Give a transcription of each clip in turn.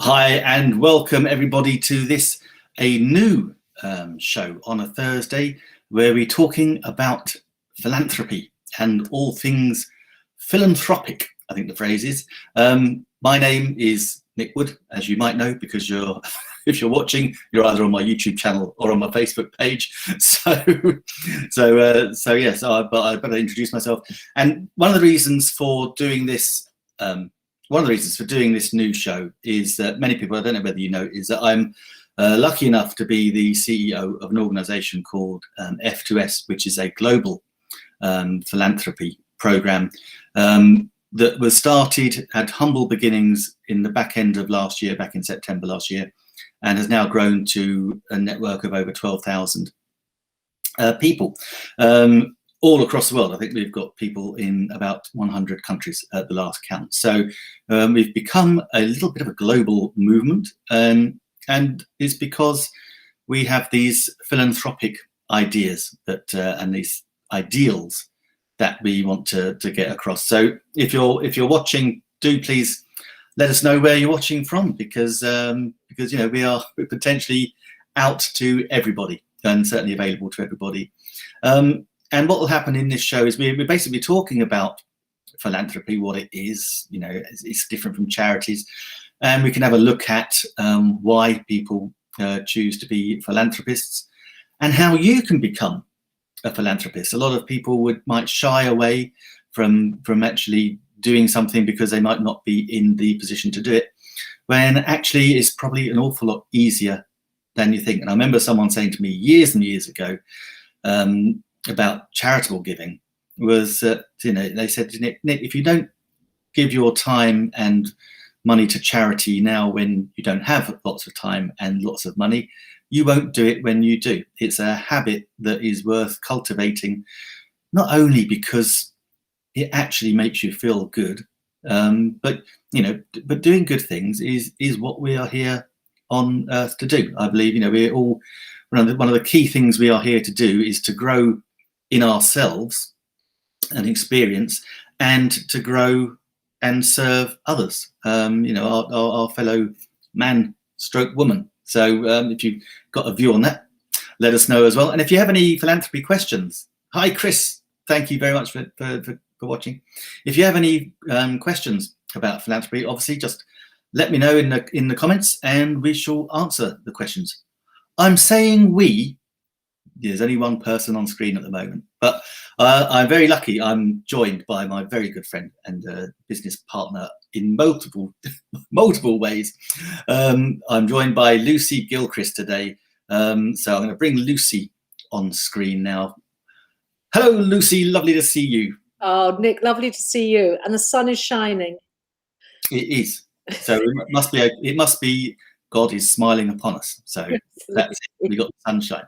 Hi and welcome everybody to a new show on a Thursday where we're talking about philanthropy and all things philanthropic, I think the phrase is. My name is Nick Wood, as you might know, because if you're watching, you're either on my YouTube channel or on my Facebook page. But I better introduce myself. And one of the reasons for doing this new show is that many people, I don't know whether you know, is that I'm lucky enough to be the CEO of an organization called F2S, which is a global philanthropy program that was started, had humble beginnings in the back end of last year, back in September last year, and has now grown to a network of over 12,000 people. All across the world. I think we've got people in about 100 countries at the last count. So we've become a little bit of a global movement, and it's because we have these philanthropic ideas and these ideals that we want to get across. So if you're watching, do please let us know where you're watching from, because we're potentially out to everybody and certainly available to everybody. And what will happen in this show is we're basically talking about philanthropy, what it is. It's different from charities, and we can have a look at why people choose to be philanthropists and how you can become a philanthropist. A lot of people might shy away from actually doing something because they might not be in the position to do it, when actually it's probably an awful lot easier than you think. And I remember someone saying to me years and years ago, about charitable giving, was that they said, Nick, if you don't give your time and money to charity now when you don't have lots of time and lots of money, you won't do it when you do. It's a habit that is worth cultivating, not only because it actually makes you feel good, but doing good things is what we are here on earth to do. I believe we're all one of the key things we are here to do is to grow in ourselves and experience, and to grow and serve others, our fellow man stroke woman. So if you've got a view on that, let us know as well. And if you have any philanthropy questions, hi Chris, thank you very much for watching. If you have any questions about philanthropy, obviously just let me know in the comments and we shall answer the questions. I'm saying we. There's only one person on screen at the moment, but I'm very lucky. I'm joined by my very good friend and business partner in multiple ways. I'm joined by Lucy Gilchrist today. So I'm going to bring Lucy on screen now. Hello, Lucy. Lovely to see you. Oh, Nick, lovely to see you. And the sun is shining. It is. So it must be God is smiling upon us. So that's it. We got the sunshine.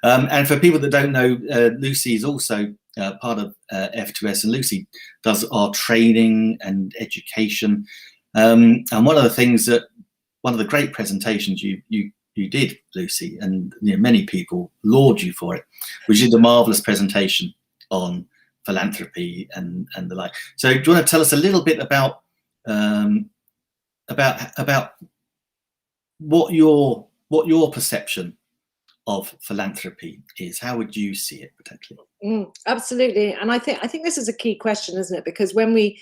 And for people that don't know, Lucy is also part of F2S, and Lucy does our training and education. And one of the great presentations you did, Lucy, and many people laud you for it, which is a marvelous presentation on philanthropy and the like. So do you want to tell us a little bit about what your perception of philanthropy is? How would you see it potentially? Absolutely, and I think this is a key question, isn't it? Because when we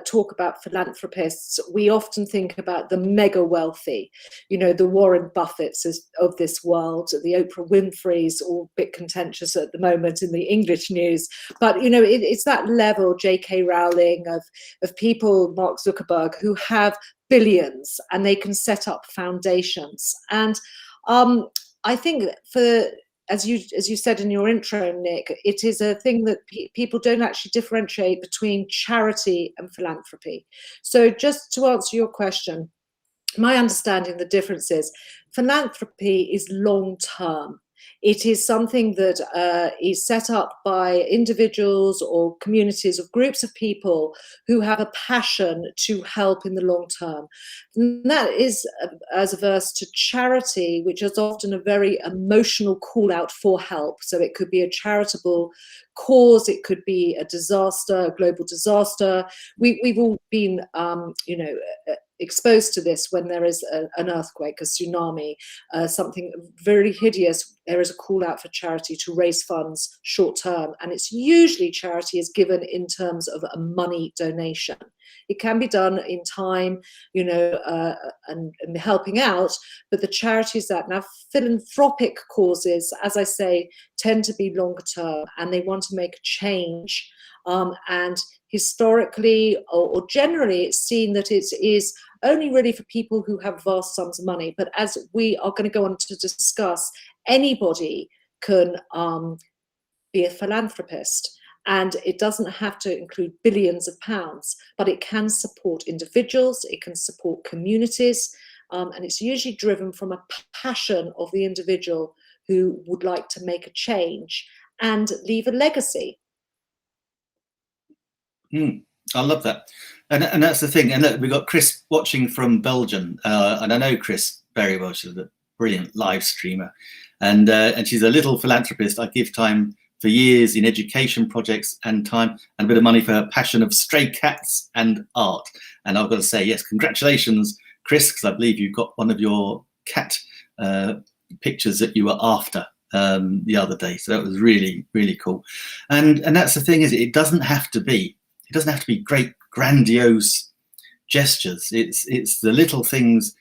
talk about philanthropists, we often think about the mega wealthy, the Warren Buffetts of this world, the Oprah Winfreys, all a bit contentious at the moment in the English news. But it's that level, J.K. Rowling, of people, Mark Zuckerberg, who have billions and they can set up foundations. And I think as you said in your intro, Nick, it is a thing that people don't actually differentiate between charity and philanthropy. So just to answer your question, my understanding, the difference is philanthropy is long-term. It is something that is set up by individuals or communities or groups of people who have a passion to help in the long term. And that is as averse to charity, which is often a very emotional call out for help. So it could be a charitable cause, it could be a disaster, a global disaster. We've all been, exposed to this when there is an earthquake, a tsunami, something very hideous. There is a call out for charity to raise funds short term, and it's usually charity is given in terms of a money donation. It can be done in time, you know, and helping out, but the charities that now philanthropic causes, as I say, tend to be longer term, and they want to make a change. And historically or generally, it's seen that it is only really for people who have vast sums of money. But as we are going to go on to discuss, anybody can be a philanthropist. And it doesn't have to include billions of pounds, but it can support individuals, it can support communities, and it's usually driven from a passion of the individual who would like to make a change and leave a legacy. I love that. And that's the thing. And look, we've got Chris watching from Belgium, and I know Chris very well. She's a brilliant live streamer, and she's a little philanthropist. I give time for years in education projects and time and a bit of money for her passion of stray cats and art. And I've got to say, yes, congratulations, Chris, because I believe you got one of your cat pictures that you were after the other day. So that was really, really cool. And that's the thing, is it doesn't have to be great, grandiose gestures. It's the little things,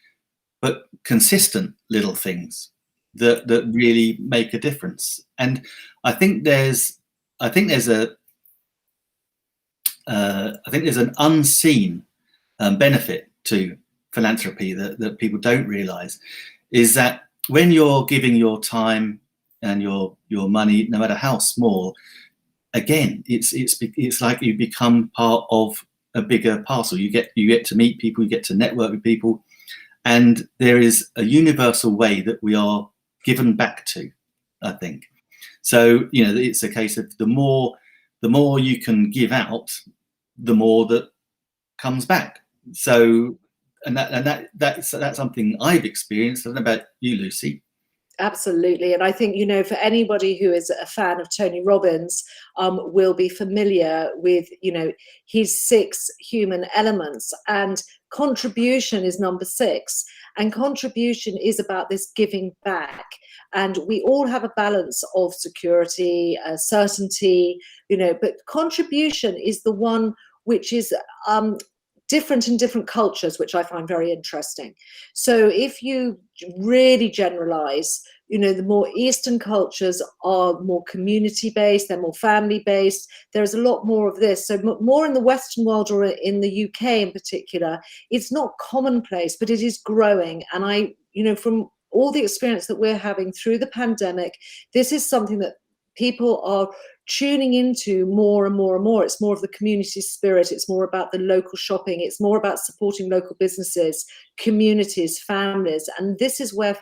but consistent little things that really make a difference. And I think there's an unseen benefit to philanthropy that people don't realize, is that when you're giving your time and your money, no matter how small, again, it's like you become part of a bigger parcel. You get to meet people, you get to network with people, and there is a universal way that we are given back to, I think. So, you know, it's a case of the more you can give out, the more that comes back. So, and that's something I've experienced. I don't know about you, Lucy. Absolutely. And I think, you know, for anybody who is a fan of Tony Robbins, will be familiar with, you know, his 6 human elements, and contribution is number 6. And contribution is about this giving back. And we all have a balance of security, certainty, you know, but contribution is the one which is different in different cultures, which I find very interesting. So if you really generalize, you know, the more Eastern cultures are more community-based, they're more family-based. There's a lot more of this. So more in the Western world, or in the UK in particular, it's not commonplace, but it is growing. And I, you know, from all the experience that we're having through the pandemic, this is something that people are tuning into more and more and more. It's more of the community spirit. It's more about the local shopping. It's more about supporting local businesses, communities, families. And this is where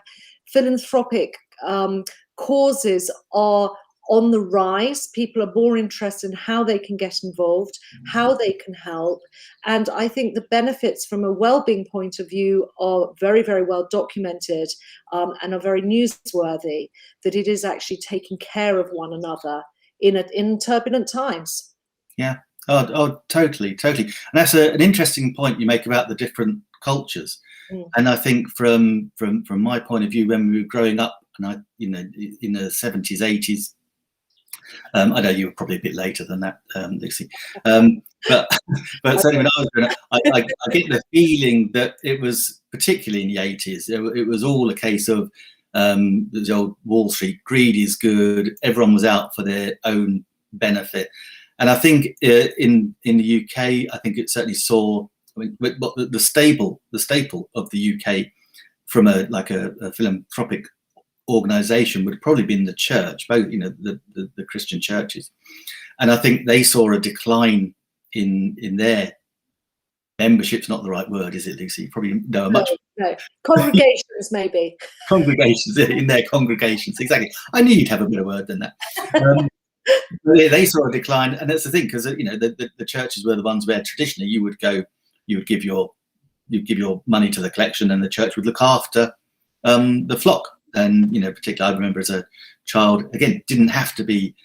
philanthropic causes are on the rise. People are more interested in how they can get involved, how they can help. And I think the benefits from a well-being point of view are very, very well documented, and are very newsworthy, that it is actually taking care of one another in turbulent times. Yeah. Oh, totally. And that's an interesting point you make about the different cultures. And I think from my point of view, when we were growing up, and I, you know, in the 70s, 80s, I know you were probably a bit later than that, Lucy, but certainly when I was growing up, I get the feeling that it was, particularly in the 80s, it was all a case of the old Wall Street, greed is good, everyone was out for their own benefit. And I think in the UK, I think it certainly saw, I mean, what the staple of the UK from a philanthropic organization would probably be in the church, both, you know, the Christian churches. And I think they saw a decline in their membership's not the right word, is it, Lucy? You probably know much. No. Congregations, maybe. Congregations, in their congregations, exactly. I knew you'd have a better word than that. They saw a decline, and that's the thing, because, you know, the churches were the ones where traditionally you would give your money to the collection, and the church would look after the flock. And, you know, particularly I remember as a child, again, didn't have to be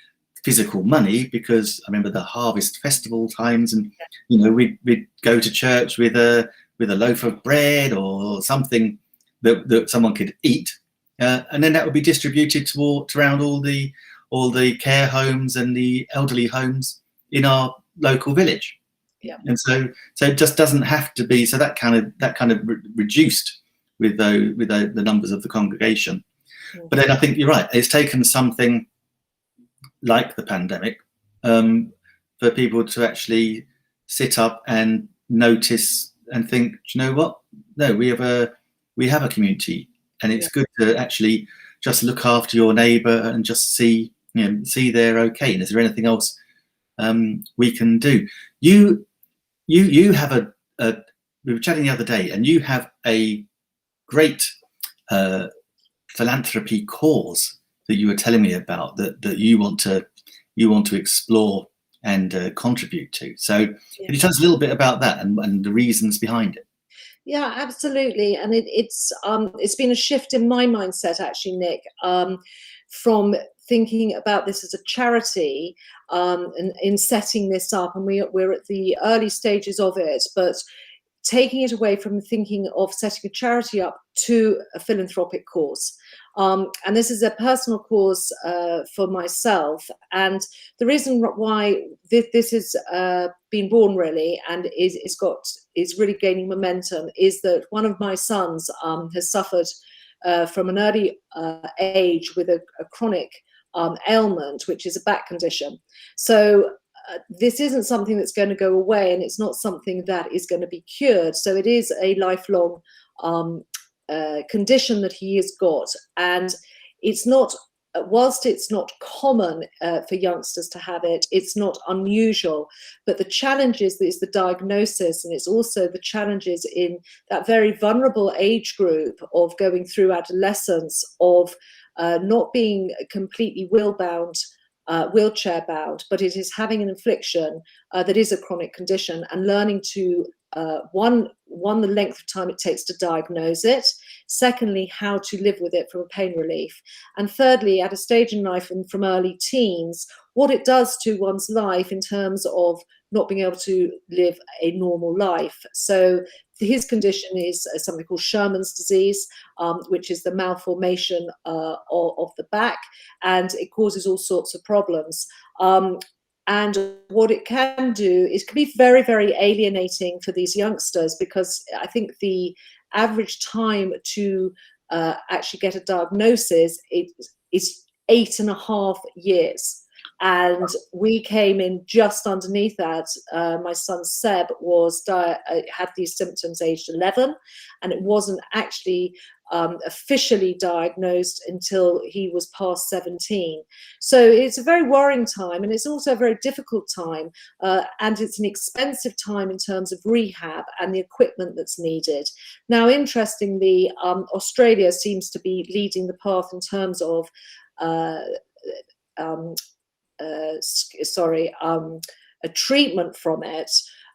physical money, because I remember the harvest festival times, and, you know, we'd go to church with with a loaf of bread or something that someone could eat, and then that would be distributed around all the care homes and the elderly homes in our local village. Yeah. And so it just doesn't have to be. So that kind of reduced with the numbers of the congregation. Mm. But then I think you're right. It's taken something like the pandemic for people to actually sit up and notice and think, do you know what? No, we have a community, and it's good to actually just look after your neighbour and just see they're okay. And is there anything else we can do? You have we were chatting the other day, and you have a great philanthropy cause that you were telling me about that you want to explore and contribute to. So can you tell us a little bit about that and the reasons behind it? Yeah, absolutely. And it's been a shift in my mindset, actually, Nick, from thinking about this as a charity and in setting this up. And we're at the early stages of it, but taking it away from thinking of setting a charity up to a philanthropic cause. And this is a personal cause for myself. And the reason why this has been born really and is really gaining momentum is that one of my sons has suffered from an early age with a chronic ailment, which is a back condition. So this isn't something that's going to go away, and it's not something that is going to be cured. So it is a lifelong condition that he has got, and it's not. Whilst it's not common for youngsters to have it, it's not unusual. But the challenges is the diagnosis, and it's also the challenges in that very vulnerable age group of going through adolescence, of not being completely wheelchair bound, but it is having an affliction that is a chronic condition, and learning to one, the length of time it takes to diagnose it, secondly, how to live with it from a pain relief, and thirdly, at a stage in life and from early teens, what it does to one's life in terms of not being able to live a normal life. So his condition is something called Sherman's disease, which is the malformation of the back, and it causes all sorts of problems. And what it can do is can be very, very alienating for these youngsters, because I think the average time to actually get a diagnosis is 8.5 years. And we came in just underneath that. My son Seb had these symptoms aged 11, and it wasn't actually officially diagnosed until he was past 17. So it's a very worrying time, and it's also a very difficult time, and it's an expensive time in terms of rehab and the equipment that's needed. Now, interestingly, Australia seems to be leading the path in terms of a treatment from it,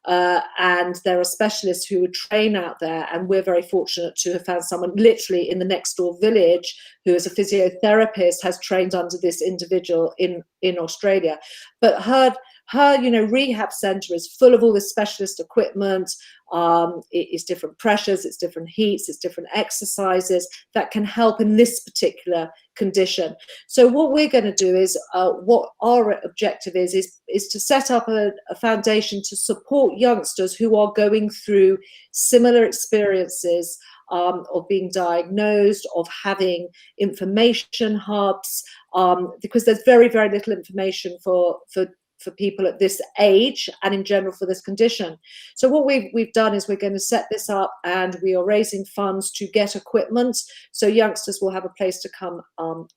and there are specialists who would train out there, and we're very fortunate to have found someone literally in the next door village who is a physiotherapist, has trained under this individual in Australia. But her rehab center is full of all this specialist equipment. It is different pressures, it's different heats, it's different exercises that can help in this particular condition. So what we're going to do is, what our objective is to set up a foundation to support youngsters who are going through similar experiences of being diagnosed, of having information hubs, because there's very, very little information for people at this age and in general for this condition. So what we've done is we're going to set this up, and we are raising funds to get equipment, so youngsters will have a place to come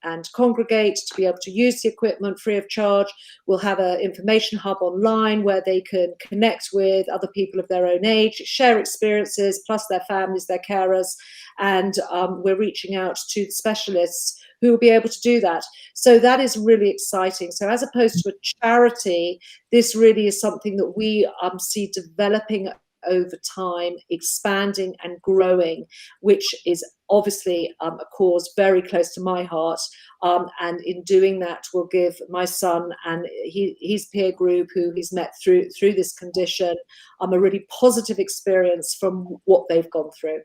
and congregate, to be able to use the equipment free of charge. We'll have an information hub online where they can connect with other people of their own age, share experiences, plus their families, their carers, and we're reaching out to specialists who will be able to do that. So that is really exciting. So as opposed to a charity, this really is something that we see developing over time, expanding and growing, which is obviously a cause very close to my heart. And in doing that, will give my son and his peer group, who he's met through this condition, a really positive experience from what they've gone through.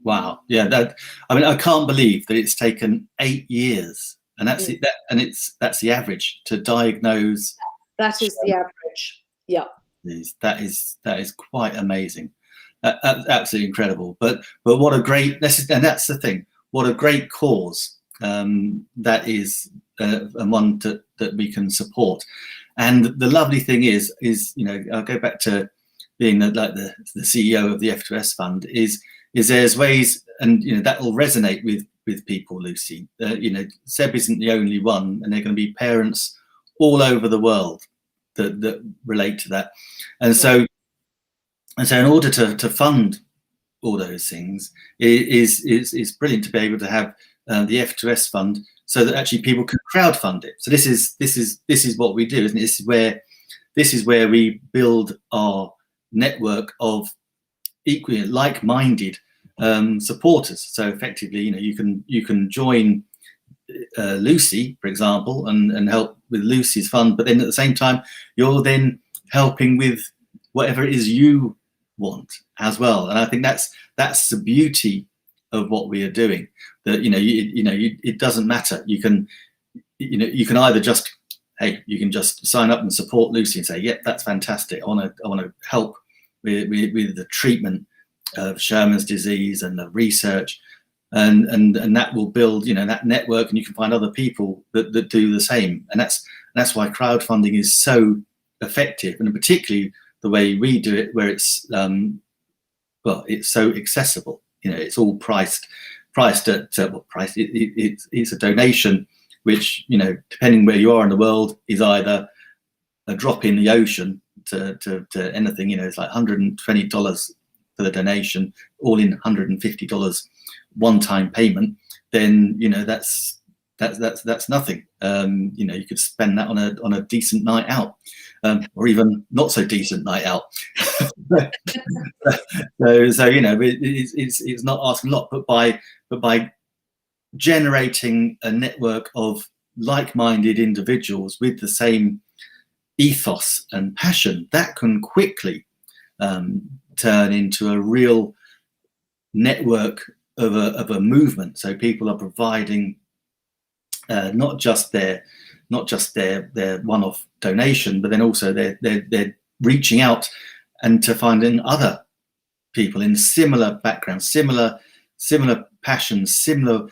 Wow. Yeah. I mean, I can't believe that it's taken 8 years, and that's it. That's the average to diagnose. That is the average. Yeah. That is quite amazing. Absolutely incredible. But what a great, and that's the thing. What a great cause that is, and one that we can support. And the lovely thing is I'll go back to being the CEO of the F2S Fund. Is there's ways, and that will resonate with people, Lucy. Seb isn't the only one, and there are going to be parents all over the world that relate to that. And so in order to fund all those things, it is brilliant to be able to have the F2S Fund, so that actually people can crowdfund it. So this is what we do, isn't it? This is where we build our network of equally like-minded supporters. So effectively, you can join Lucy, for example, and help with Lucy's fund, but then at the same time you're then helping with whatever it is you want as well. And I think that's the beauty of what we are doing. That it doesn't matter. You can either just, hey, you can just sign up and support Lucy and say, yep, that's fantastic. I want to help with the treatment of Sherman's disease and the research, and that will build that network, and you can find other people that do the same. And that's why crowdfunding is so effective, and particularly the way we do it, where it's it's so accessible. It's all priced at what price? It's a donation, which depending where you are in the world is either a drop in the ocean to anything. It's like $120 for the donation, all in $150 one-time payment. Then that's nothing. You could spend that on a decent night out, or even not so decent night out. so it's not asking a lot, but by generating a network of like-minded individuals with the same ethos and passion, that can quickly turn into a real network of a movement. So people are providing not just their one-off donation, but then also they're reaching out and to finding other people in similar backgrounds, similar passions, similar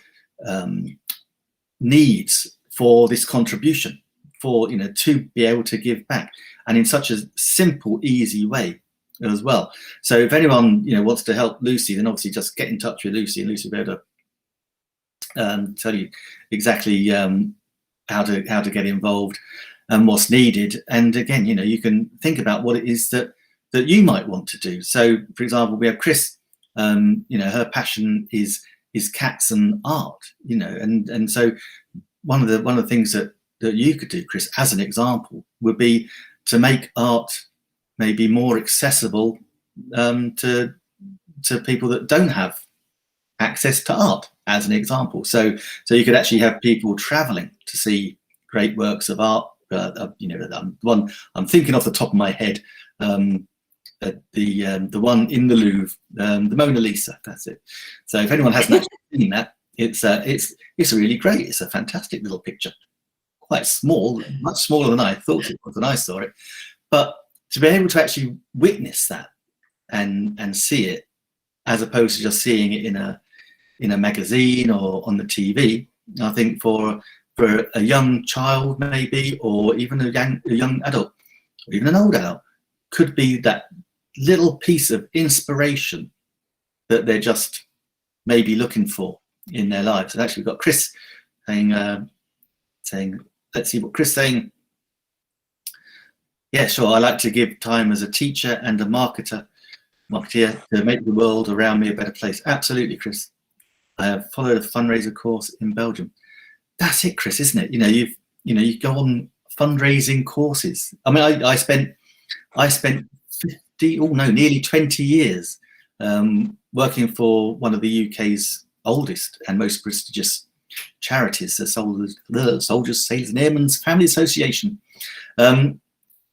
needs for this contribution, for to be able to give back, and in such a simple, easy way as well. So if anyone wants to help Lucy, then obviously just get in touch with Lucy, and Lucy will be able to tell you exactly how to get involved and what's needed. And again, you can think about what it is that you might want to do. So for example, we have Chris, her passion is cats and art, and so one of the things that you could do, Chris, as an example, would be to make art maybe more accessible to people that don't have access to art, as an example. So you could actually have people traveling to see great works of art. The one I'm thinking off the top of my head, the one in the Louvre, the Mona Lisa. That's it. So if anyone hasn't actually seen that, it's really great. It's a fantastic little picture. Quite small, much smaller than I thought it was when I saw it. But to be able to actually witness that and see it, as opposed to just seeing it in a magazine or on the TV, I think for a young child maybe, or even a young adult, or even an old adult, could be that little piece of inspiration that they're just maybe looking for in their lives. And actually we've got Chris saying, let's see what Chris saying. Yeah, sure. I like to give time as a teacher and a marketeer to make the world around me a better place. Absolutely, Chris. I have followed a fundraiser course in Belgium. That's it, Chris, isn't it? You go on fundraising courses. I mean, I spent nearly 20 years, working for one of the UK's oldest and most prestigious charities, the Soldiers, Sailors and Airmen's Family Association. And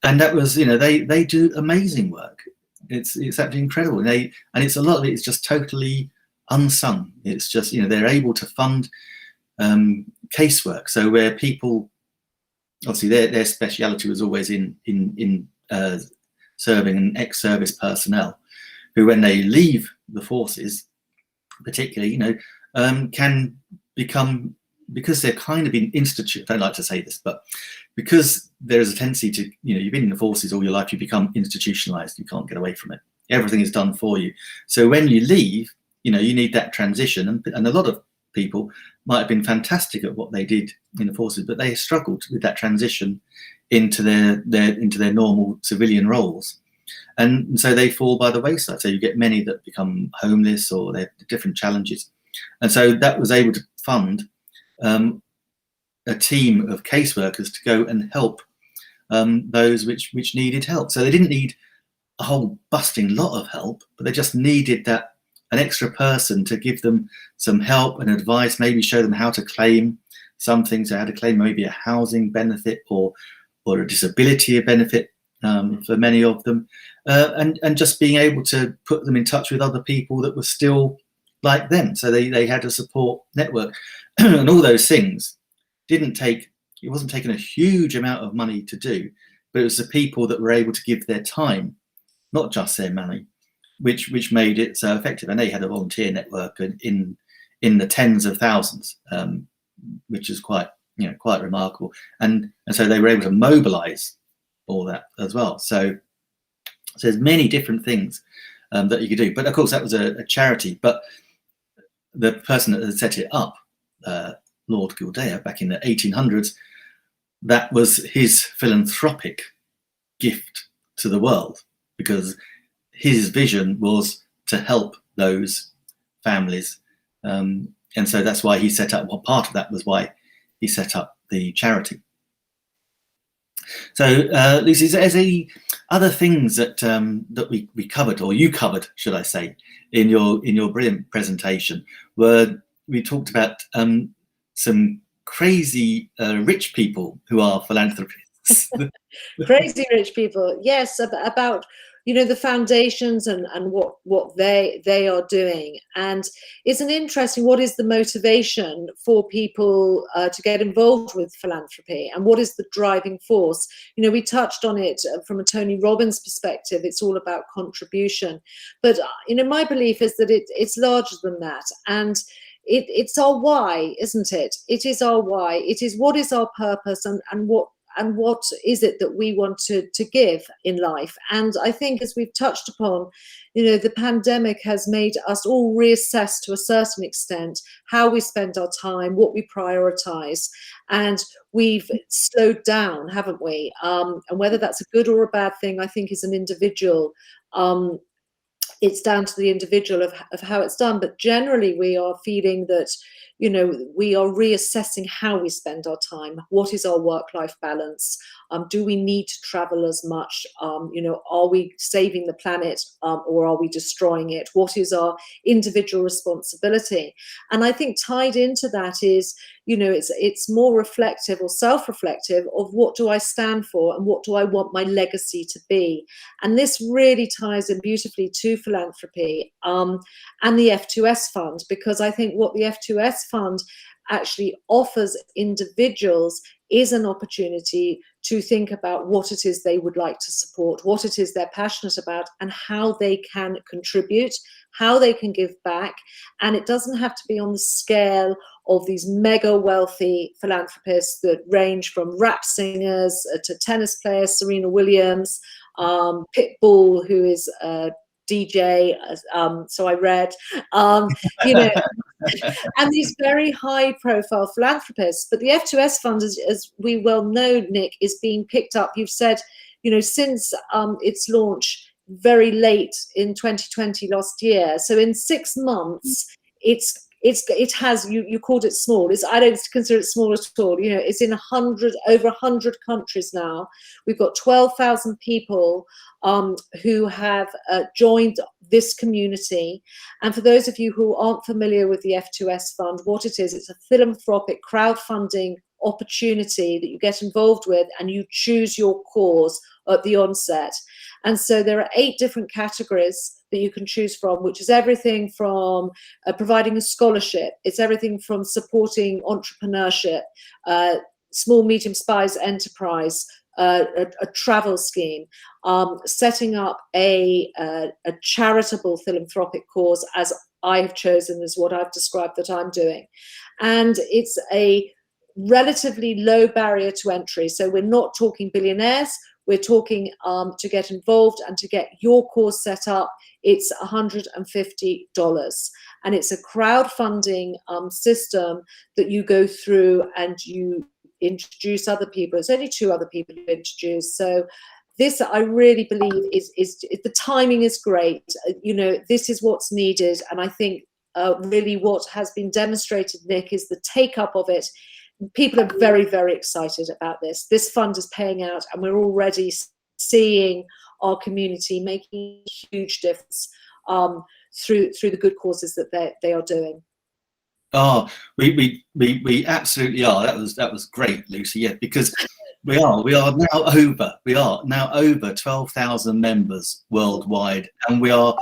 that was, they do amazing work. It's absolutely incredible. And it's a lot of it is just totally unsung. It's just, they're able to fund casework. So where people, obviously their speciality was always in serving an ex-service personnel who, when they leave the forces, particularly, can become, because they're kind of in institute. I don't like to say this, but because there is a tendency to, you've been in the forces all your life, you become institutionalized. You can't get away from it. Everything is done for you. So when you leave, you need that transition. And a lot of people might have been fantastic at what they did in the forces, but they struggled with that transition into their normal civilian roles. And so they fall by the wayside. So you get many that become homeless, or they have different challenges. And so that was able to fund a team of caseworkers to go and help those which needed help. So they didn't need a whole busting lot of help, but they just needed an extra person to give them some help and advice, maybe show them how to claim some things, how to claim maybe a housing benefit or a disability benefit for many of them, and just being able to put them in touch with other people that were still like them. So they had a support network. And all those things it wasn't taking a huge amount of money to do, but it was the people that were able to give their time, not just their money, which made it so effective. And they had a volunteer network in the tens of thousands, which is quite remarkable. And so they were able to mobilize all that as well. So there's many different things that you could do. But of course, that was a charity. But the person that had set it up, Lord Kildare, back in the 1800s, that was his philanthropic gift to the world, because his vision was to help those families. And so that's why he set up, part of that was why he set up the charity. So, Lucy, is there any other things that we covered, or you covered, should I say, in your brilliant presentation, where we talked about some crazy rich people who are philanthropists? Crazy rich people, yes, about the foundations and what they are doing. And it's an interesting, what is the motivation for people to get involved with philanthropy, and what is the driving force? We touched on it from a Tony Robbins perspective. It's all about contribution, but my belief is that it's larger than that. And it's our why, isn't it? It is our why. It is what is our purpose, and what is it that we want to give in life. And I think, as we've touched upon, the pandemic has made us all reassess to a certain extent how we spend our time, what we prioritize, and we've slowed down, haven't we? And whether that's a good or a bad thing, I think, is an individual. It's down to the individual of how it's done. But generally, we are feeling that, we are reassessing how we spend our time. What is our work-life balance? Do we need to travel as much? Are we saving the planet, or are we destroying it? What is our individual responsibility? And I think tied into that is, it's more reflective or self-reflective of what do I stand for and what do I want my legacy to be. And this really ties in beautifully to philanthropy and the F2S fund, because I think what the F2S fund actually offers individuals is an opportunity to think about what it is they would like to support, what it is they're passionate about, and how they can contribute, how they can give back. And it doesn't have to be on the scale of these mega wealthy philanthropists that range from rap singers to tennis players, Serena Williams, Pitbull, who is a DJ, so I read, and these very high profile philanthropists. But the F2S fund, as we well know, Nick, is being picked up. You've said, since its launch very late in 2020 last year. So in 6 months, it's it has, you called it small. I don't consider it small at all. You know, it's in over 100 countries now. We've got 12,000 people who have joined this community. And for those of you who aren't familiar with the F2S fund, what it is, it's a philanthropic crowdfunding opportunity that you get involved with, and you choose your cause at the onset. And so there are 8 different categories that you can choose from, which is everything from providing a scholarship, it's everything from supporting entrepreneurship, small, medium-sized enterprise, a travel scheme, setting up a charitable philanthropic cause, as I've chosen, is what I've described that I'm doing. And it's a relatively low barrier to entry. So we're not talking billionaires. We're talking to get involved and to get your cause set up, it's $150. And it's a crowdfunding system that you go through and you introduce other people. It's only 2 other people you introduce. So this, I really believe, is the timing is great. You know, this is what's needed. And I think really what has been demonstrated, Nick, is the take up of it. People are very, very excited about this. This fund is paying out, and we're already seeing our community making a huge difference through the good causes that they are doing. Oh, we absolutely are. That was great, Lucy. Yeah, because we are now over 12,000 members worldwide, and we are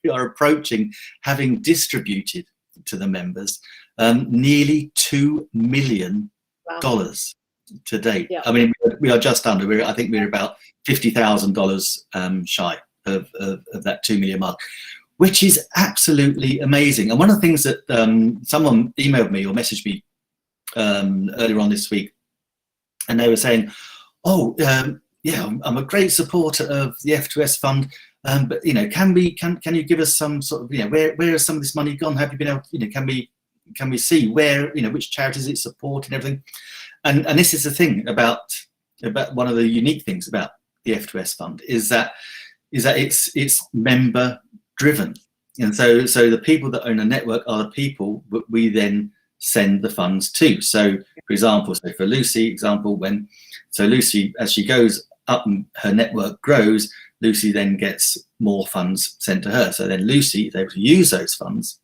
approaching having distributed to the members nearly $2 million to date. Yeah. I mean, we are just under. I think we're about $50,000 shy of that 2 million mark, which is absolutely amazing. And one of the things that someone emailed me or messaged me earlier on this week, and they were saying, "Oh, yeah, I'm a great supporter of the F2S fund, but you know, can you give us some sort of, you know, where has some of this money gone? Have you been able, you know, can we see where, you know, which charities it supports and everything?" And this is the thing about one of the unique things about the F2S fund is that it's member driven, and so the people that own a network are the people that we then send the funds to. So for example, for Lucy, Lucy, as she goes up and her network grows, Lucy then gets more funds sent to her. So then Lucy is able to use those funds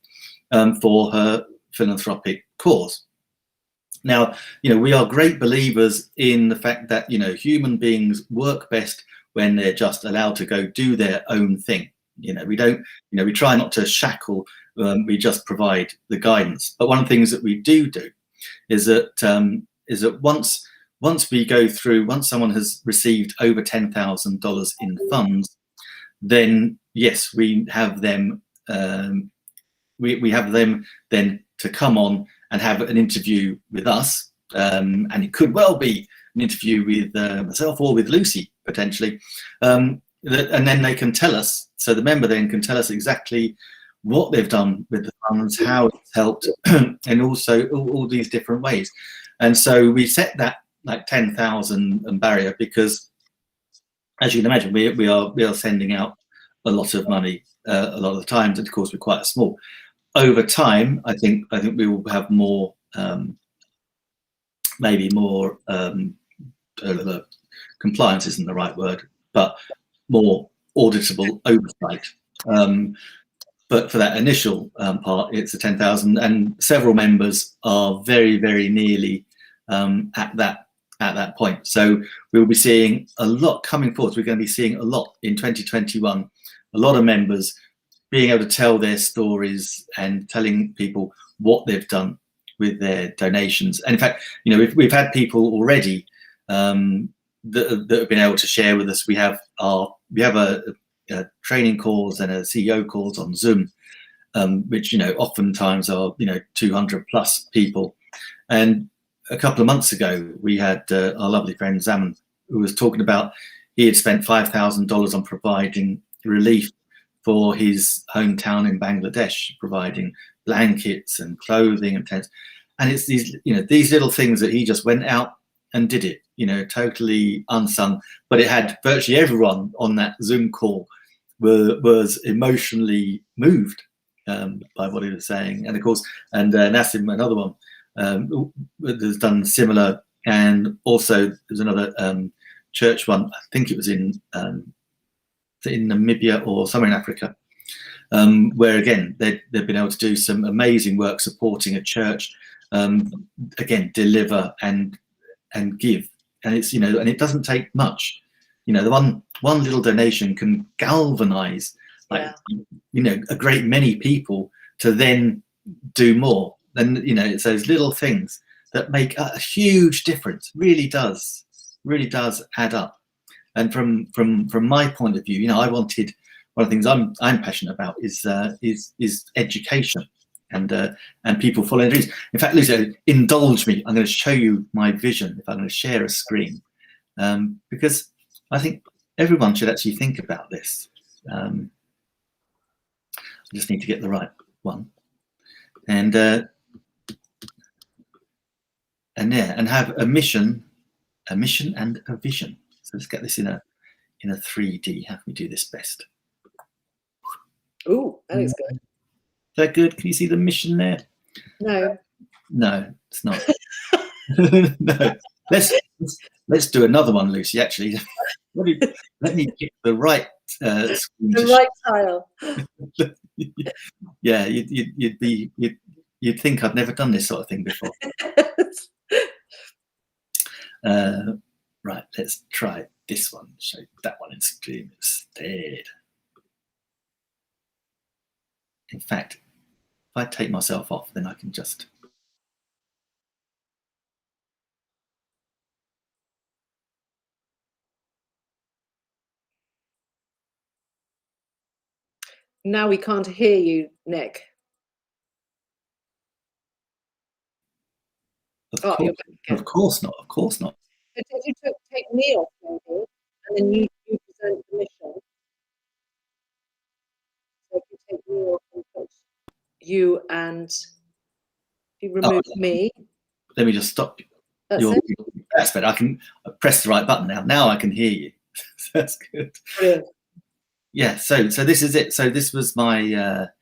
for her philanthropic cause. Now, you know, we are great believers in the fact that, you know, human beings work best when they're just allowed to go do their own thing. You know, we don't, you know, we try not to shackle, we just provide the guidance. But one of the things that we do is that once we go through, once someone has received over $10,000 in funds, then yes, we have them, we have them then to come on and have an interview with us, and it could well be an interview with myself or with Lucy potentially, and then they can tell us. So the member then can tell us exactly what they've done with the funds, how it's helped, and also all these different ways. And so we set that like 10,000 barrier because, as you can imagine, we are sending out a lot of money a lot of the times, and of course we're quite small. Over time, I think we will have more, maybe more, compliance isn't the right word, but more auditable oversight. But for that initial part, it's a 10,000, and several members are very, very nearly at that point. So we'll be seeing a lot coming forward. We're going to be seeing a lot in 2021. A lot of members being able to tell their stories and telling people what they've done with their donations. And in fact, you know, we've had people already that have been able to share with us. We have a training calls and a CEO calls on Zoom, which, you know, oftentimes are, you know, 200 plus people. And a couple of months ago, we had our lovely friend Zaman, who was talking about he had spent $5,000 on providing relief for his hometown in Bangladesh, providing blankets and clothing and tents. And it's these, you know, these little things that he just went out and did it, you know, totally unsung, but it had virtually everyone on that Zoom call was emotionally moved by what he was saying. And of course, and Nassim, another one, has done similar. And also there's another church one, I think it was in Namibia or somewhere in Africa, where again they've been able to do some amazing work supporting a church, again deliver and give, and it's, you know, and it doesn't take much, you know, the one little donation can galvanize, like, you know, a great many people to then do more. And you know, it's those little things that make a huge difference. Really does add up. And from my point of view, you know, I wanted, one of the things I'm passionate about is education and people following dreams. In fact, Lucy, indulge me. I'm going to show you my vision if I'm going to share a screen, because I think everyone should actually think about this. I just need to get the right one, and have a mission and a vision. So let's get this in a 3D. How can we do this best? Ooh, that is good. Is that good? Can you see the mission there? No, it's not. No. Let's do another one, Lucy. Actually, let me pick the right screen. The right tile. Yeah, you'd think I'd never done this sort of thing before. Right, let's try this one. Show that one in screen instead. In fact, if I take myself off, then I can just. Now we can't hear you, Nick. Of course not. Of course not. But if you take me off, maybe, and then you present the mission. So if you take me off and put you, and you remove me. Let me just stop you. That's better. I can press the right button now. Now I can hear you. That's good. Brilliant. Yeah. So this is it. So this was my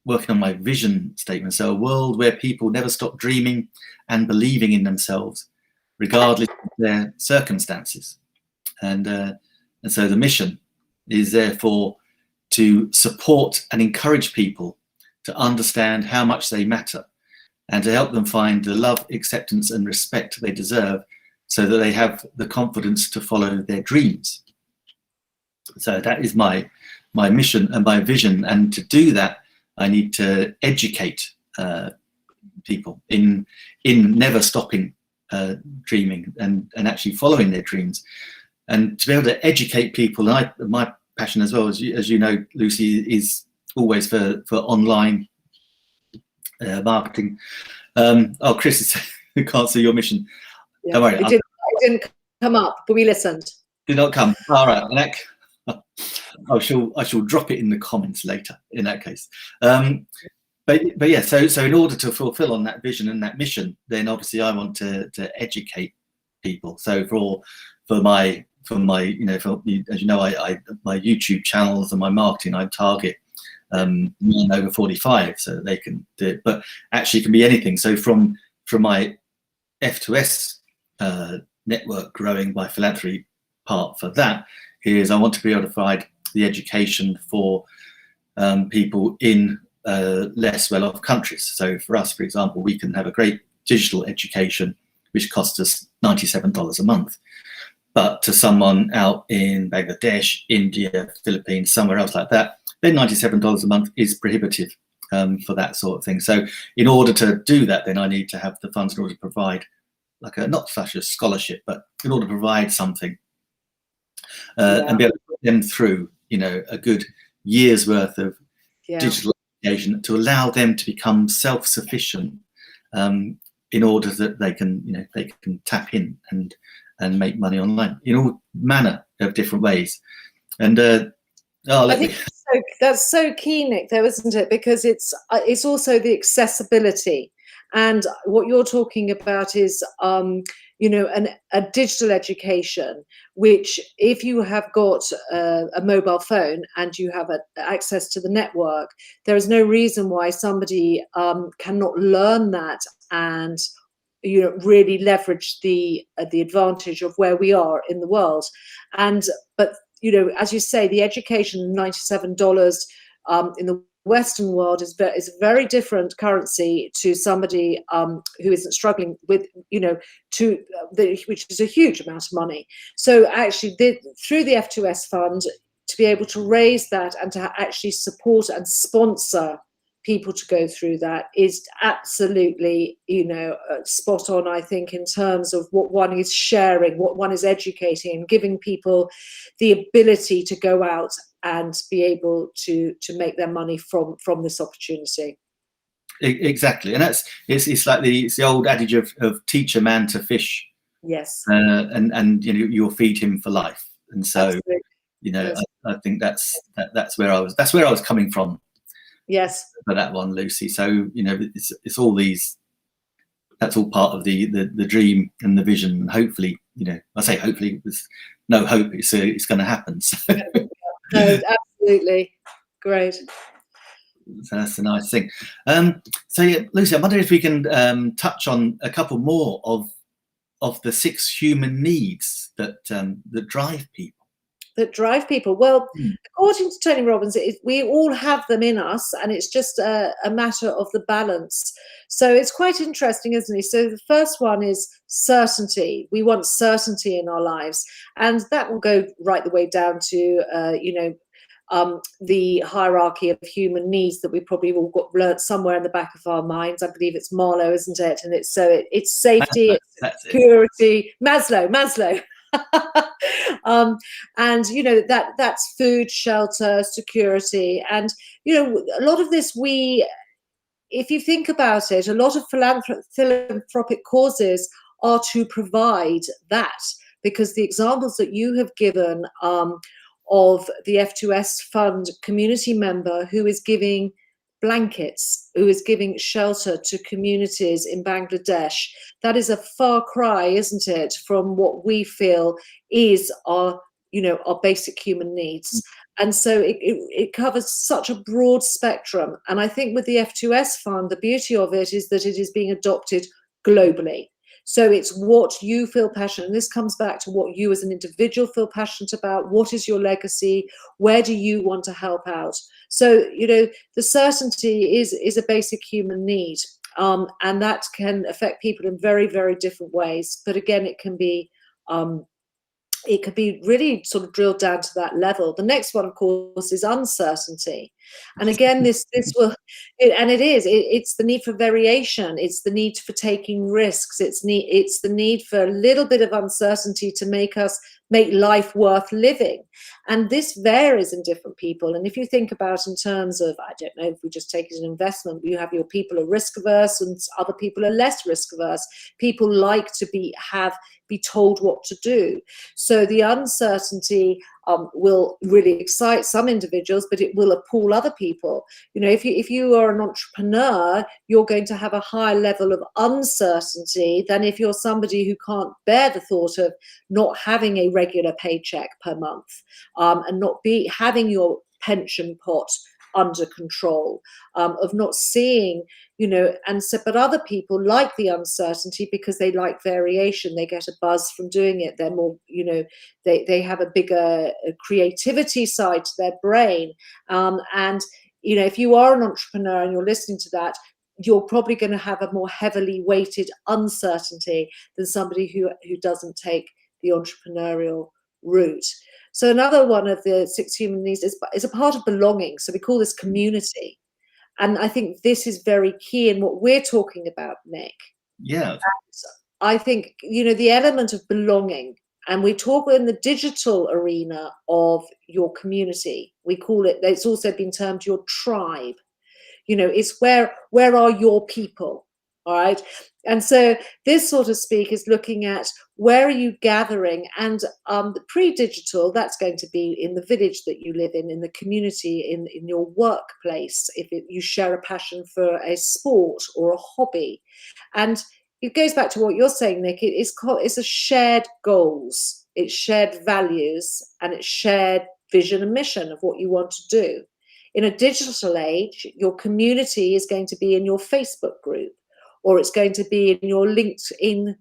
working on my vision statement. So a world where people never stop dreaming and believing in themselves, regardless of their circumstances. And so the mission is therefore to support and encourage people to understand how much they matter, and to help them find the love, acceptance, and respect they deserve, so that they have the confidence to follow their dreams. So that is my mission and my vision. And to do that, I need to educate people in never stopping dreaming and actually following their dreams. And to be able to educate people, and my passion as well, as you know, Lucy, is always for online marketing. Chris can't see your mission. Yeah, don't worry. It didn't come up, but we listened. Did not come. All right. I shall drop it in the comments later. In that case, but yeah. So in order to fulfil on that vision and that mission, then obviously I want to educate people. So for my you know, as you know, I my YouTube channels and my marketing, I target men over 45, so they can do it. But actually, it can be anything. So from my F2S network growing by philanthropy part for that is I want to be able to provide the education for people in less well-off countries. So for us, for example, we can have a great digital education which costs us $97 a month. But to someone out in Bangladesh, India, Philippines, somewhere else like that, then $97 a month is prohibitive for that sort of thing. So in order to do that, then I need to have the funds in order to provide, like not such a scholarship, but in order to provide something and be able to put them through, you know, a good year's worth of digital education to allow them to become self-sufficient in order that they can, you know, they can tap in and make money online in all manner of different ways. And I think that's so key, Nick, though, isn't it? Because it's also the accessibility. And what you're talking about is a digital education, which if you have got a mobile phone and you have access to the network, there is no reason why somebody cannot learn that and really leverage the advantage of where we are in the world. But as you say, the education, $97 in the Western world is a very different currency to somebody who isn't struggling with, which is a huge amount of money. So actually, through the F2S fund, to be able to raise that and to actually support and sponsor people to go through that is absolutely, spot on, I think, in terms of what one is sharing, what one is educating, and giving people the ability to go out and be able to make their money from this opportunity. Exactly, and it's like the old adage of teach a man to fish. Yes. And you'll feed him for life. And so, Absolutely. Yes. I think that's where I was coming from. Yes. For that one, Lucy. So it's all these. That's all part of the dream and the vision. And hopefully, I say hopefully, there's no hope. It's going to happen. So. No, absolutely, great. So that's a nice thing. So yeah, Lucy, I wonder if we can touch on a couple more of the 6 human needs that drive people. That drive people. Well, according to Tony Robbins, we all have them in us, and it's just a matter of the balance. So it's quite interesting, isn't it? So the first one is certainty. We want certainty in our lives, and that will go right the way down to the hierarchy of human needs that we probably all got learnt somewhere in the back of our minds. I believe it's Marlowe, isn't it? And it's safety, it's security. Maslow. And that's food, shelter, security, and a lot of this, if you think about it, a lot of philanthropic causes are to provide that, because the examples that you have given of the F2S fund community member who is giving blankets, who is giving shelter to communities in Bangladesh, that is a far cry, isn't it, from what we feel is our basic human needs. And so it covers such a broad spectrum. And I think with the F2S fund, the beauty of it is that it is being adopted globally. So it's what you feel passionate, and this comes back to what you as an individual feel passionate about. What is your legacy? Where do you want to help out? So, the certainty is a basic human need, and that can affect people in very, very different ways. But again, it can be really sort of drilled down to that level. The next one, of course, is uncertainty. And again, it's the need for variation. It's the need for taking risks. It's the need for a little bit of uncertainty to make life worth living. And this varies in different people. And if you think about in terms of, I don't know, if we just take it as an investment, you have your people are risk averse and other people are less risk averse. People like to be told what to do. So the uncertainty will really excite some individuals, but it will appall other people. If you are an entrepreneur, you're going to have a higher level of uncertainty than if you're somebody who can't bear the thought of not having a regular paycheck per month, and not having your pension pot under control, of not seeing, but other people like the uncertainty because they like variation. They get a buzz from doing it. They're more, they have a bigger creativity side to their brain. And, if you are an entrepreneur and you're listening to that, you're probably going to have a more heavily weighted uncertainty than somebody who doesn't take the entrepreneurial route. So another one of the 6 human needs is a part of belonging. So we call this community. And I think this is very key in what we're talking about, Nick. Yeah. And I think, the element of belonging, and we talk in the digital arena of your community. We call it, it's also been termed your tribe. It's where are your people? All right. And so this, so to speak, is looking at where are you gathering, and the pre-digital, that's going to be in the village that you live in the community, in your workplace, if you share a passion for a sport or a hobby. And it goes back to what you're saying, Nick. It's a shared goals, it's shared values, and it's shared vision and mission of what you want to do. In a digital age, your community is going to be in your Facebook group, or it's going to be in your LinkedIn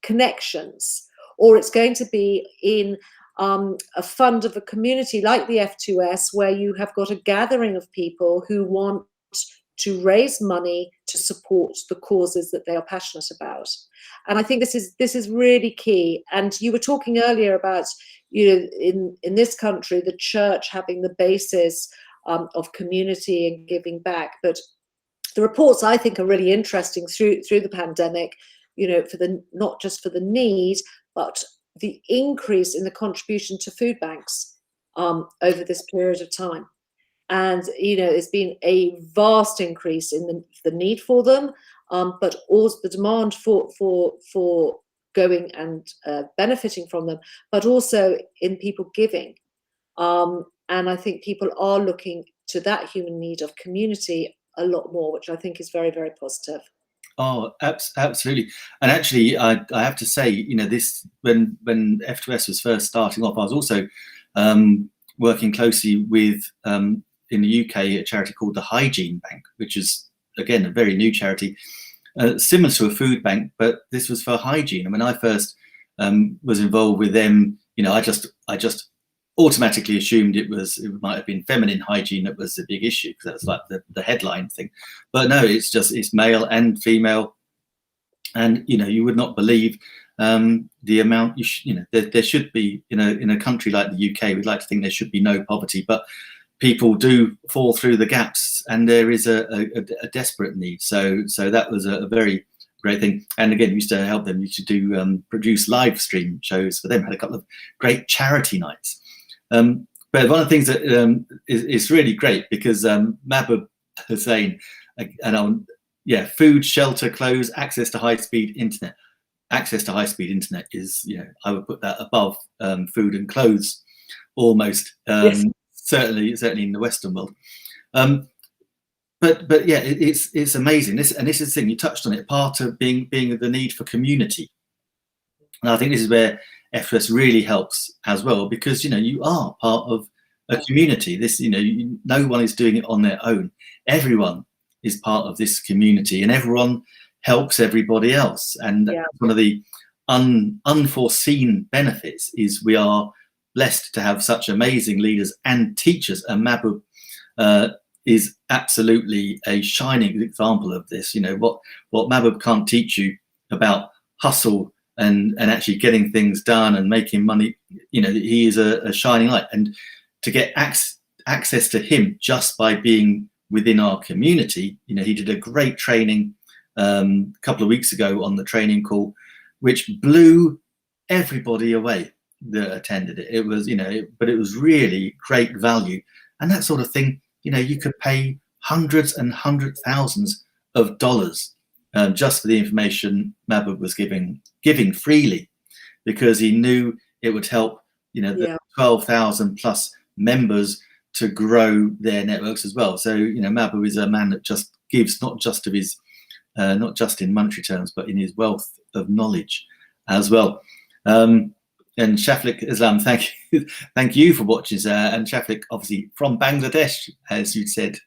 connections, or it's going to be in a fund of a community like the F2S, where you have got a gathering of people who want to raise money to support the causes that they are passionate about. And I think this is really key. And you were talking earlier about, in this country, the church having the basis of community and giving back. But the reports, I think, are really interesting through the pandemic, for not just for the need, but the increase in the contribution to food banks over this period of time. And there's been a vast increase in the need for them, but also the demand for going and benefiting from them, but also in people giving. And I think people are looking to that human need of community a lot more, which I think is very, very positive. Oh, absolutely. And actually, I have to say, this when F2S was first starting off, I was also working closely with, in the UK, a charity called the Hygiene Bank, which is, again, a very new charity, similar to a food bank, but this was for hygiene. And when I first was involved with them, I just automatically assumed it might have been feminine hygiene that was the big issue, because that's like the headline thing. But no, it's male and female, and you would not believe the amount there should be. In a country like the UK, we'd like to think there should be no poverty, but people do fall through the gaps, and there is a desperate need. So that was a very great thing. And again, we used to help them. We used to produce live stream shows for them. Had a couple of great charity nights. But one of the things that is really great, because Mahbub Hussain, food, shelter, clothes, access to high-speed internet. Access to high-speed internet is, I would put that above food and clothes, almost. Yes. Certainly in the Western world. But yeah, it's amazing. This is the thing, you touched on it. Part of being the need for community, and I think this is where F2S really helps as well, because you are part of a community. This no one is doing it on their own. Everyone is part of this community, and everyone helps everybody else. And one of the unforeseen benefits is we are blessed to have such amazing leaders and teachers, and Mahbub is absolutely a shining example of this. What Mahbub can't teach you about hustle and actually getting things done and making money, he is a shining light. And to get access to him just by being within our community, he did a great training a couple of weeks ago on the training call, which blew everybody away that attended it. It was, but it was really great value. And that sort of thing, you could pay hundreds and thousands of dollars just for the information Mahbub was giving freely, because he knew it would help, the 12,000 plus members to grow their networks as well. So, Mahbub is a man that just gives, not just of his, not just in monetary terms, but in his wealth of knowledge as well. And Shaflik Islam, thank you for watching. And Shaflik, obviously from Bangladesh, as you said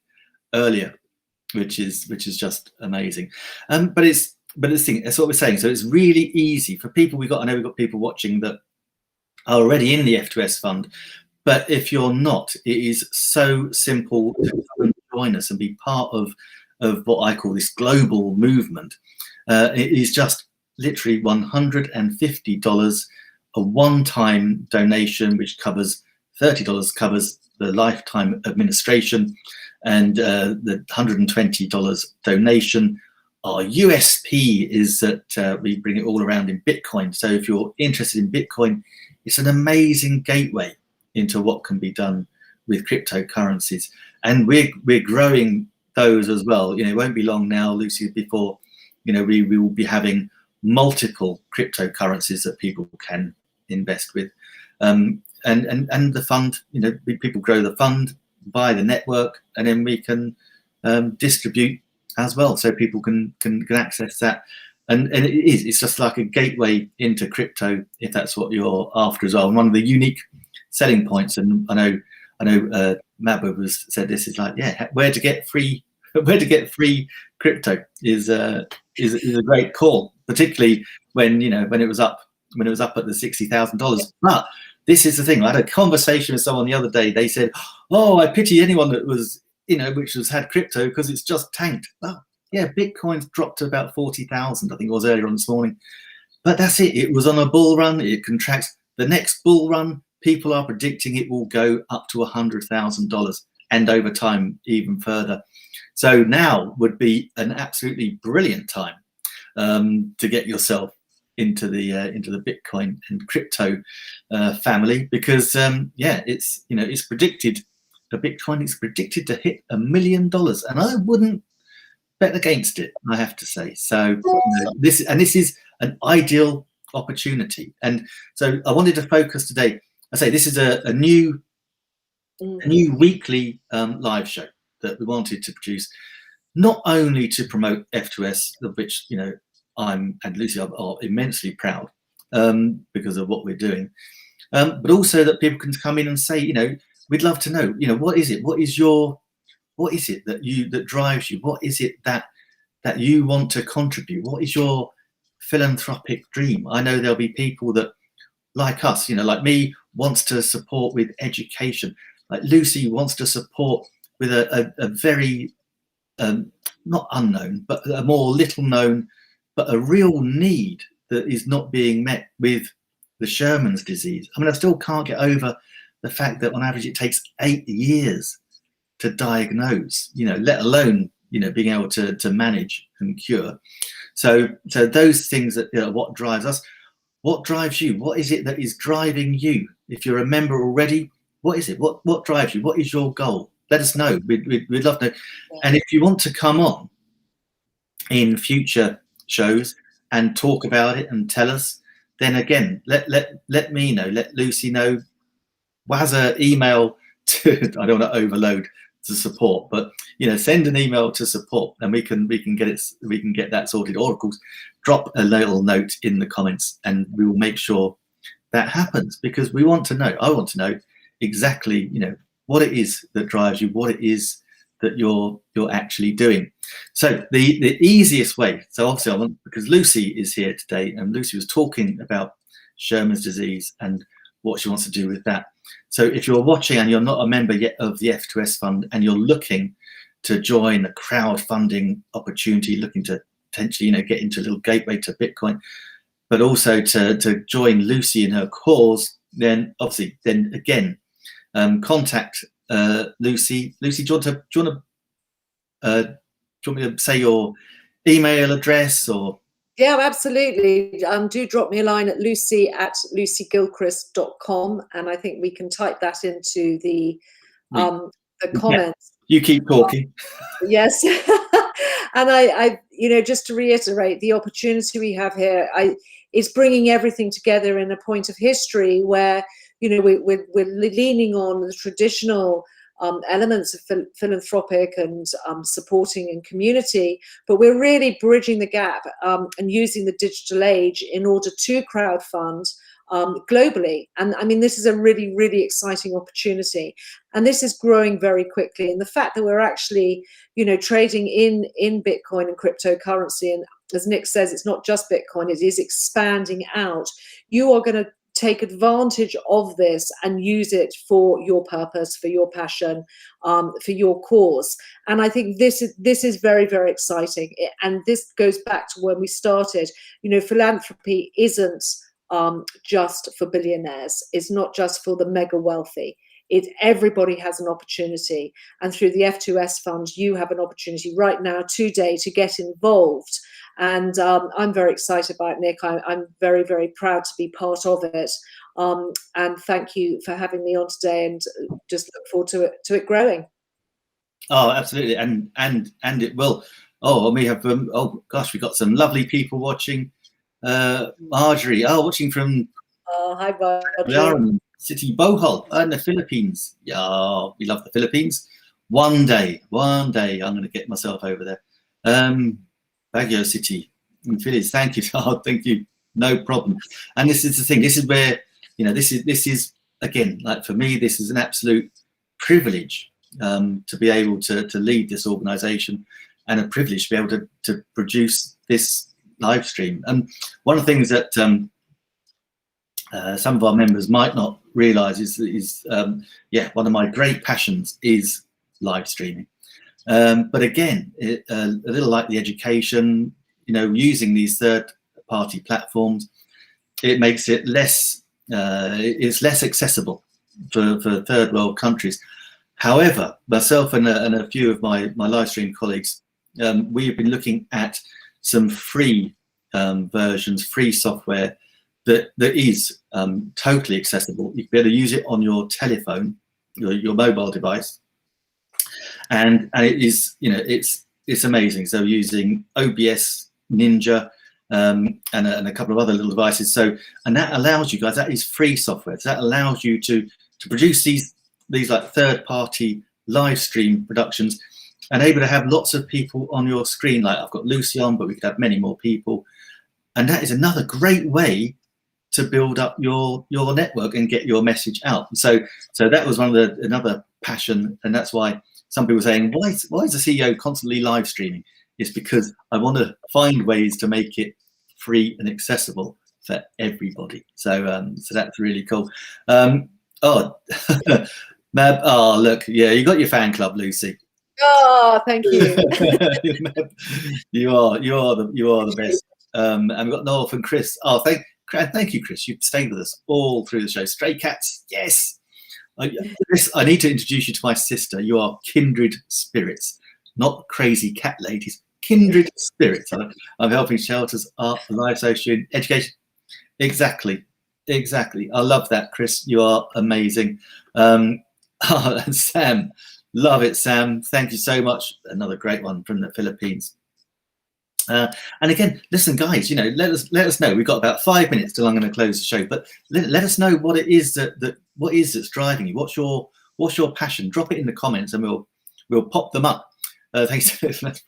earlier, which is just amazing. But it's that's what we're saying. So it's really easy for people. I know we've got people watching that are already in the F2S fund, but if you're not, it is so simple to come and join us and be part of what I call this global movement. It is just literally $150. A one-time donation, which covers $30, covers the lifetime administration, and the $120 donation. Our USP is that we bring it all around in Bitcoin. So if you're interested in Bitcoin, it's an amazing gateway into what can be done with cryptocurrencies. And we're growing those as well. It won't be long now, Lucy, before we will be having multiple cryptocurrencies that people can invest with, and the fund, people grow the fund, buy the network, and then we can distribute as well, so people can access that and it's just like a gateway into crypto, if that's what you're after as well. And one of the unique selling points, and I know Mabba was said this, is like, yeah, where to get free crypto is a great call, particularly when it was up at the $60,000. But this is the thing. I had a conversation with someone the other day. They said, "Oh, I pity anyone that was had crypto because it's just tanked." Well, yeah, Bitcoin's dropped to about 40,000. I think it was earlier on this morning. But that's it. It was on a bull run. It contracts. The next bull run, people are predicting it will go up to $100,000, and over time even further. So now would be an absolutely brilliant time to get yourself into the Bitcoin and crypto family, because it's predicted, the Bitcoin is predicted to hit $1 million, and I wouldn't bet against it, I have to say. So this is an ideal opportunity, and so I wanted to focus today. I say this is a new weekly live show that we wanted to produce, not only to promote F2S, of which I'm and Lucy are immensely proud because of what we're doing, but also that people can come in and say, we'd love to know, what is it? What is it that drives you? What is it that you want to contribute? What is your philanthropic dream? I know there'll be people that, like us, like me, wants to support with education. Like Lucy wants to support with a very not unknown, but a more little known, but a real need that is not being met with the Sherman's disease. I mean, I still can't get over the fact that on average it takes 8 years to diagnose, let alone, being able to manage and cure. So those things that, what drives us, what drives you? What is it that is driving you? If you're a member already, what is it? What drives you? What is your goal? Let us know. We'd love to know. Yeah. And if you want to come on in future shows and talk about it and tell us, then again, let me know, let Lucy know. Wazza, email to, I don't want to overload to support, but send an email to support, and we can get that sorted. Or of course, drop a little note in the comments, and we will make sure that happens, because we want to know. I want to know exactly, what it is that drives you, what it is that you're actually doing. So the easiest way. So obviously, because Lucy is here today, and Lucy was talking about Sherman's disease and what she wants to do with that. So if you're watching and you're not a member yet of the F2S fund, and you're looking to join a crowdfunding opportunity, looking to potentially, get into a little gateway to Bitcoin, but also to join Lucy in her cause, then obviously, again, contact Lucy. Lucy, do you want me to say your email address? Or yeah, absolutely. Do drop me a line at lucy@lucygilchrist.com, and I think we can type that into the comments. You keep talking. Yes. And I just to reiterate, the opportunity we have here is bringing everything together in a point of history where we're leaning on the traditional elements of philanthropic and supporting in community, but we're really bridging the gap and using the digital age in order to crowdfund globally. And I mean, this is a really, really exciting opportunity, and this is growing very quickly. And the fact that we're actually, trading in Bitcoin and cryptocurrency, and as Nick says, it's not just Bitcoin, it is expanding out. You are going to take advantage of this and use it for your purpose, for your passion, for your cause. And I think this is very, very exciting. And this goes back to when we started. Philanthropy isn't just for billionaires. It's not just for the mega wealthy. Everybody has an opportunity. And through the F2S fund, you have an opportunity right now today to get involved. And I'm very excited about it, Nick. I'm very, very proud to be part of it. And thank you for having me on today, and just look forward to it growing. Oh, absolutely. And it will. Oh, and we have, oh gosh, we've got some lovely people watching. Marjorie, watching from hi, Marjorie. City Bohol in the Philippines. Yeah, we love the Philippines. One day I'm going to get myself over there. Baguio City. Phyllis, thank you. Oh, thank you. No problem. And this is the thing. This is where, this is again, like for me, this is an absolute privilege to be able to lead this organisation, and a privilege to be able to produce this live stream. And one of the things that some of our members might not realise is one of my great passions is live streaming. But again, a little like the education, using these third-party platforms, it makes it less accessible for third world countries. However, myself and a few of my live stream colleagues, we have been looking at some free versions, free software that is totally accessible. You can be able to use it on your telephone, your mobile device, and it is, it's amazing. So using OBS, Ninja, and a couple of other little devices. So, and that allows you guys, that is free software. So that allows you to produce these like third-party live stream productions, and able to have lots of people on your screen. Like I've got Lucy on, but we could have many more people. And that is another great way to build up your network and get your message out. So that was another passion, and that's why some people are saying, why is the CEO constantly live streaming? It's because I want to find ways to make it free and accessible for everybody. So that's really cool. Mab, oh look, yeah, you got your fan club, Lucy. Oh, thank you. you are the best. And we've got North and Chris. Oh, thank you, Chris. You've stayed with us all through the show. Stray Cats, yes. Chris, I need to introduce you to my sister. You are kindred spirits, not crazy cat ladies. Kindred spirits. I'm helping shelters, art, life, social, education. Exactly. I love that, Chris. You are amazing. And Sam, love it, Sam. Thank you so much. Another great one from the Philippines. And again, listen, guys, let us know. We've got about 5 minutes till I'm going to close the show, but let us know what it is that's driving you. What's your passion? Drop it in the comments, and we'll pop them up. Thanks. Thank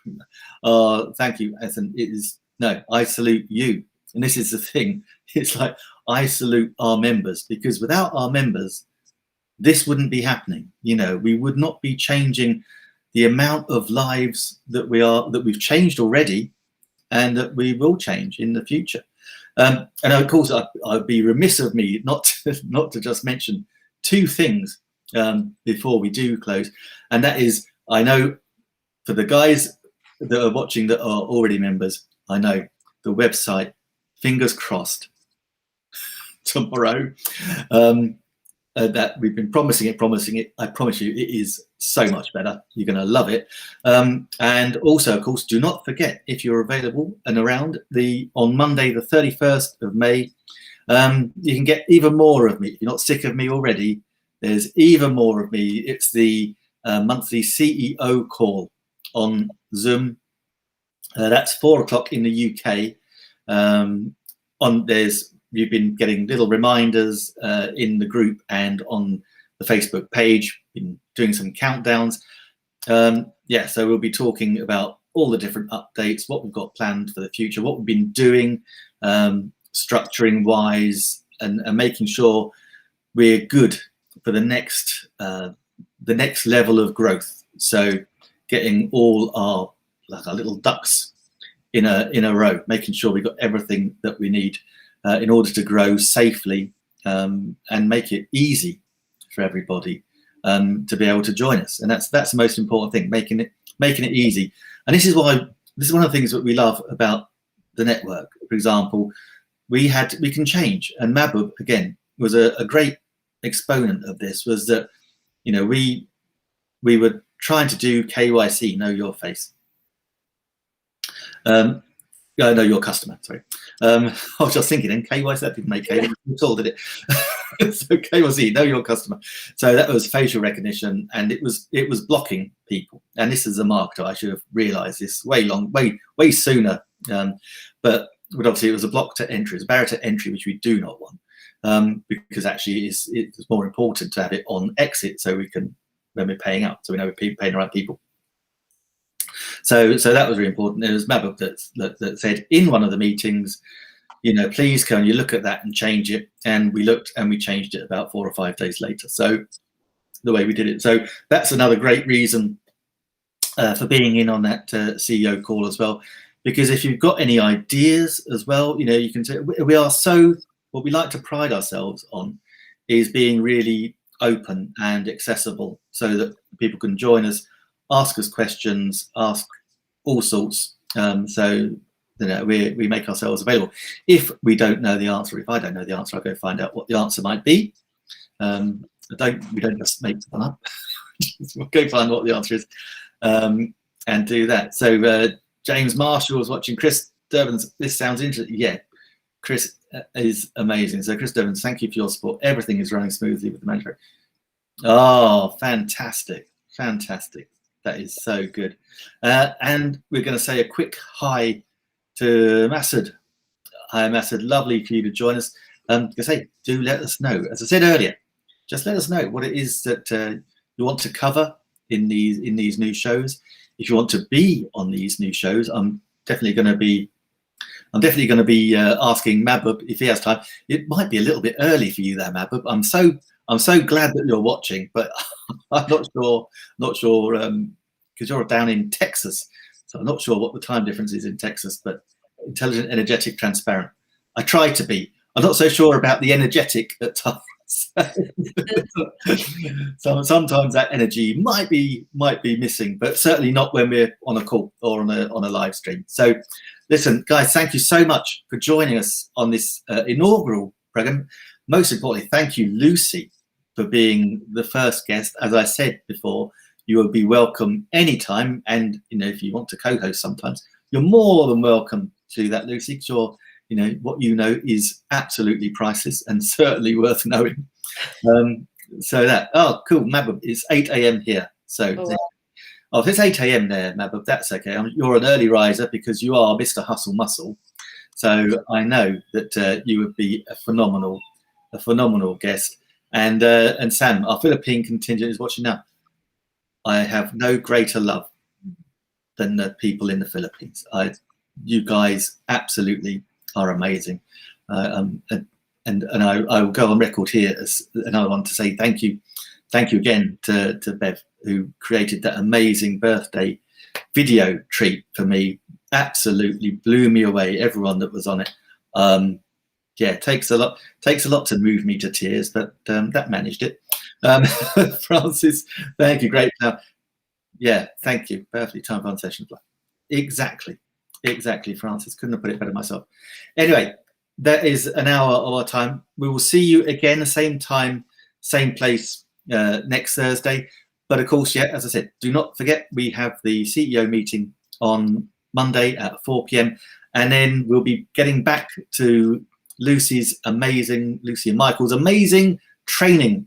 you, Ethan. I salute you. And this is the thing. It's like I salute our members, because without our members, this wouldn't be happening. We would not be changing the amount of lives that we've changed already, and that we will change in the future. And of course, I'd be remiss of me not to just mention two things before we do close. And that is, I know for the guys that are watching that are already members, I know the website, fingers crossed, tomorrow, that we've been promising it. I promise you, it is so much better. You're going to love it. And also, of course, do not forget, if you're available and around on Monday, the 31st of May, you can get even more of me. If you're not sick of me already, there's even more of me. It's the monthly CEO call on Zoom. That's 4 o'clock in the UK. You've been getting little reminders in the group and on the Facebook page. Been doing some countdowns. So we'll be talking about all the different updates, what we've got planned for the future, what we've been doing, structuring wise, and making sure we're good for the next level of growth. So getting all our little ducks in a row, making sure we've got everything that we need in order to grow safely, and make it easy for everybody to be able to join us. And that's the most important thing, making it easy. And this is one of the things that we love about the network. For example, we can change, and Mahbub again was a great exponent of this. Was that we were trying to do KYC, know your face. Know your customer, sorry. I was just thinking, and KYC, that didn't make KYC at all, did it? So KYC, know your customer. So that was facial recognition, and it was blocking people. And this is a marketer, I should have realised this way sooner. But obviously it was a block to entry, it's a barrier to entry, which we do not want, because actually it's more important to have it on exit, so we can, when we're paying out, so we know we're paying the right people. So that was really important. It was Mabuk that said in one of the meetings, please can you look at that and change it? And we looked and we changed it about 4 or 5 days later. So the way we did it. So that's another great reason for being in on that CEO call as well. Because if you've got any ideas as well, you can say we are what we like to pride ourselves on is being really open and accessible so that people can join us, ask us questions, ask all sorts. So we make ourselves available. If we don't know the answer, if I don't know the answer, I'll go find out what the answer might be. We don't just make one up. We'll go find what the answer is and do that. So James Marshall was watching. Chris Durbin's, this sounds interesting. Yeah, Chris is amazing. So Chris Durbin, thank you for your support. Everything is running smoothly with the management. Oh, fantastic. Fantastic. That is so good. And we're going to say a quick hi to Masud. Hi, Masud. Lovely for you to join us. Do let us know. As I said earlier, just let us know what it is that you want to cover in these new shows. If you want to be on these new shows, I'm definitely going to be asking Mabub if he has time. It might be a little bit early for you there, Mabub. I'm so glad that you're watching, but I'm not sure because you're down in Texas, so I'm not sure what the time difference is in Texas. But intelligent, energetic, transparent. I try to be. I'm not so sure about the energetic at times. So sometimes that energy might be missing, but certainly not when we're on a call or on a live stream. So listen, guys, thank you so much for joining us on this inaugural program. Most importantly, thank you, Lucy, for being the first guest. As I said before, you will be welcome anytime, and if you want to co-host sometimes, you're more than welcome to do that, Lucy, because what is absolutely priceless and certainly worth knowing. Cool, Mabub, it's 8 a.m. here. So, if it's 8 a.m. there, Mabub, that's okay. You're an early riser because you are Mr. Hustle Muscle. So I know that you would be a phenomenal guest. And Sam, our Philippine contingent is watching now. I have no greater love than the people in the Philippines. You guys absolutely are amazing. And I will go on record here as another one to say thank you again to Bev, who created that amazing birthday video treat for me. Absolutely blew me away. Everyone that was on it. It takes a lot to move me to tears, but that managed it. Francis, thank you. Great. Thank you. Perfectly timed on session. Exactly, Francis. Couldn't have put it better myself. Anyway, that is an hour of our time. We will see you again, the same time, same place next Thursday. But of course, as I said, do not forget we have the CEO meeting on Monday at 4 p.m. And then we'll be getting back to Lucy and Michael's amazing training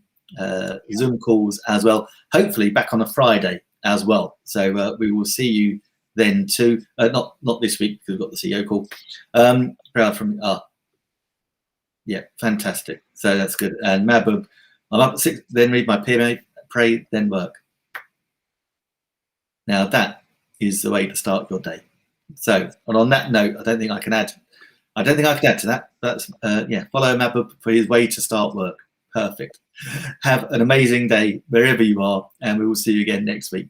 Zoom calls as well. Hopefully back on a Friday as well. So we will see you then too. Not this week because we've got the CEO call. Proud from fantastic. So that's good. And Mabub, I'm up at 6, then read my PMA, pray, then work. Now that is the way to start your day. So, and on that note, I don't think I can add to that. That's follow Mabub for his way to start work. Perfect. Have an amazing day wherever you are, and we will see you again next week.